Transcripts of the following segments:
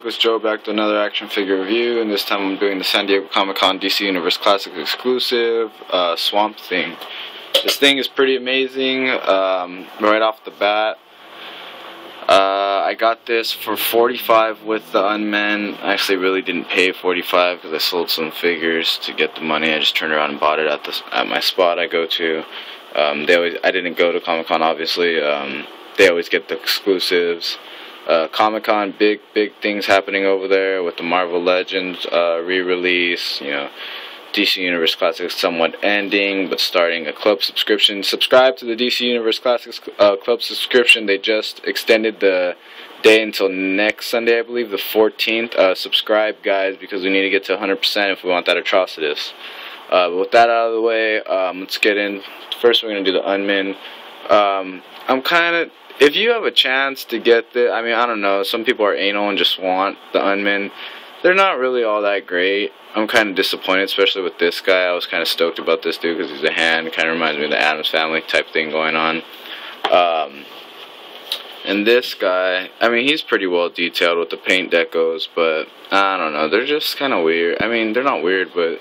With Joe, back to another action figure review, and this time I'm doing the San Diego Comic-Con DC Universe Classic exclusive Swamp Thing. This thing is pretty amazing. Right off the bat, I got this for $45 with the Unmen. I actually really didn't pay $45 because I sold some figures to get the money. I just turned around and bought it at my spot I go to. I didn't go to Comic-Con, obviously. They always get the exclusives. Comic-Con, big things happening over there with the Marvel Legends re-release. You know, DC Universe Classics somewhat ending, but starting a club subscription. Subscribe to the DC Universe Classics club subscription. They just extended the day until next Sunday, I believe, the 14th. Subscribe, guys, because we need to get to 100% if we want that Atrocitus. But with that out of the way, let's get in. First, we're going to do the Unmen. If you have a chance to get the, I mean, I don't know, some people are anal and just want the Unmen. They're not really all that great. I'm kind of disappointed, especially with this guy. I was kind of stoked about this dude because he's a hand. It kind of reminds me of the Addams Family type thing going on. And this guy, I mean, he's pretty well detailed with the paint decos, but I don't know. They're just kind of weird. I mean, they're not weird, but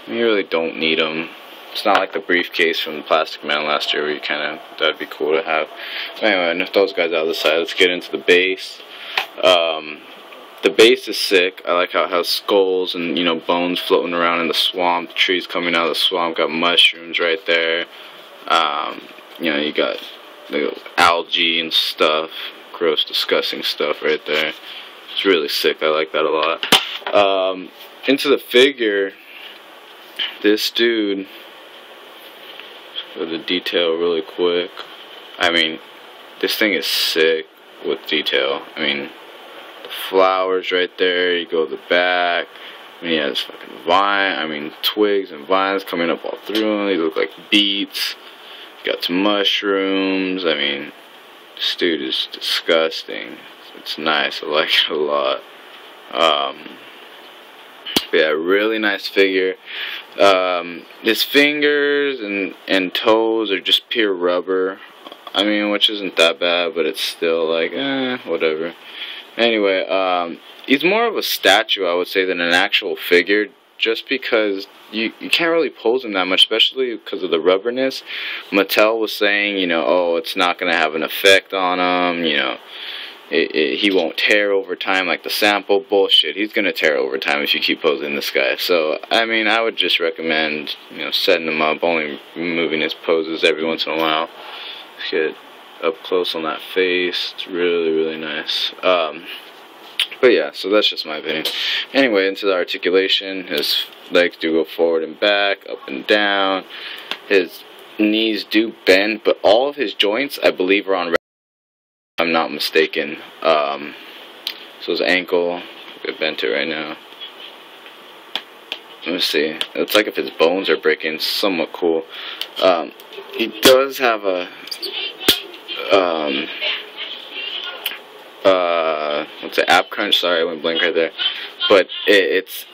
you really don't need them. It's not like the briefcase from the Plastic Man last year where you kind of, that'd be cool to have. Anyway, enough those guys out of the side. Let's get into the base. The base is sick. I like how it has skulls and, you know, bones floating around in the swamp. The trees coming out of the swamp. Got mushrooms right there. You know, you got the algae and stuff. Gross, disgusting stuff right there. It's really sick. I like that a lot. Into the figure, this dude, for the detail really quick. I mean, this thing is sick with detail. I mean, the flowers right there, you go to the back. I mean, he has fucking twigs and vines coming up all through them. They look like beets. Got some mushrooms. I mean, this dude is disgusting. It's nice. I like it a lot. Yeah, really nice figure. His fingers and toes are just pure rubber. I mean, which isn't that bad, but it's still like, whatever. Anyway, he's more of a statue, I would say, than an actual figure, just because you can't really pose him that much, especially because of the rubberness. Mattel was saying, you know, oh, it's not going to have an effect on him, you know. He won't tear over time like the sample. Bullshit. He's going to tear over time if you keep posing this guy. So, I mean, I would just recommend, you know, setting him up, only moving his poses every once in a while. Get up close on that face. It's really nice. But yeah, so that's just my opinion. Anyway, into the articulation. His legs do go forward and back, up and down. His knees do bend, but all of his joints, I believe, are on, I'm not mistaken. So his ankle, I bent it right now. Let me see. It's like if his bones are breaking. Somewhat cool. He does have a what's it? Ab crunch. Sorry, I went blank right there. But it's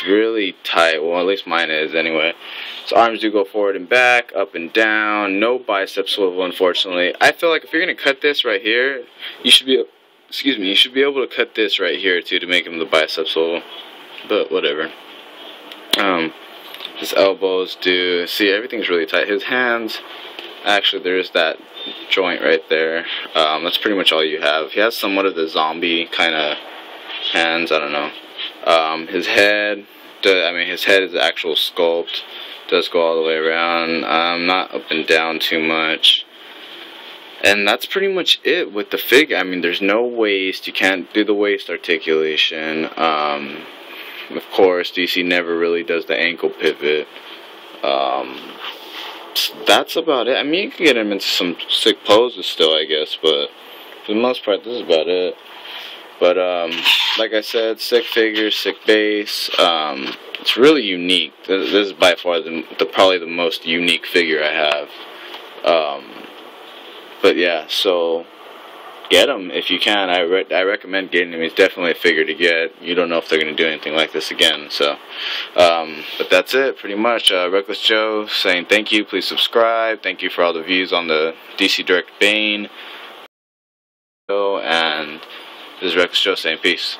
really tight. Well, at least mine is anyway. His arms do go forward and back, up and down. No bicep swivel, unfortunately. I feel like if you're gonna cut this right here, you should be, you should be able to cut this right here too to make him the bicep swivel. But whatever. His elbows do. See, everything's really tight. His hands, actually, there's that joint right there. That's pretty much all you have. He has somewhat of the zombie kind of hands. I don't know. His head. His head is the actual sculpt. Does go all the way around. Not up and down too much. And that's pretty much it with the figure. I mean, there's no waist. You can't do the waist articulation. Of course, DC never really does the ankle pivot. That's about it. I mean, you can get him into some sick poses still, I guess, but for the most part, this is about it. But, like I said, sick figure, sick base. It's really unique. This is by far probably the most unique figure I have. But yeah, so get him if you can. I recommend getting him. He's definitely a figure to get. You don't know if they're going to do anything like this again. So, but that's it, pretty much. Reckless Joe saying thank you. Please subscribe. Thank you for all the views on the DC Direct Bane. And This is Rex Joe saying peace.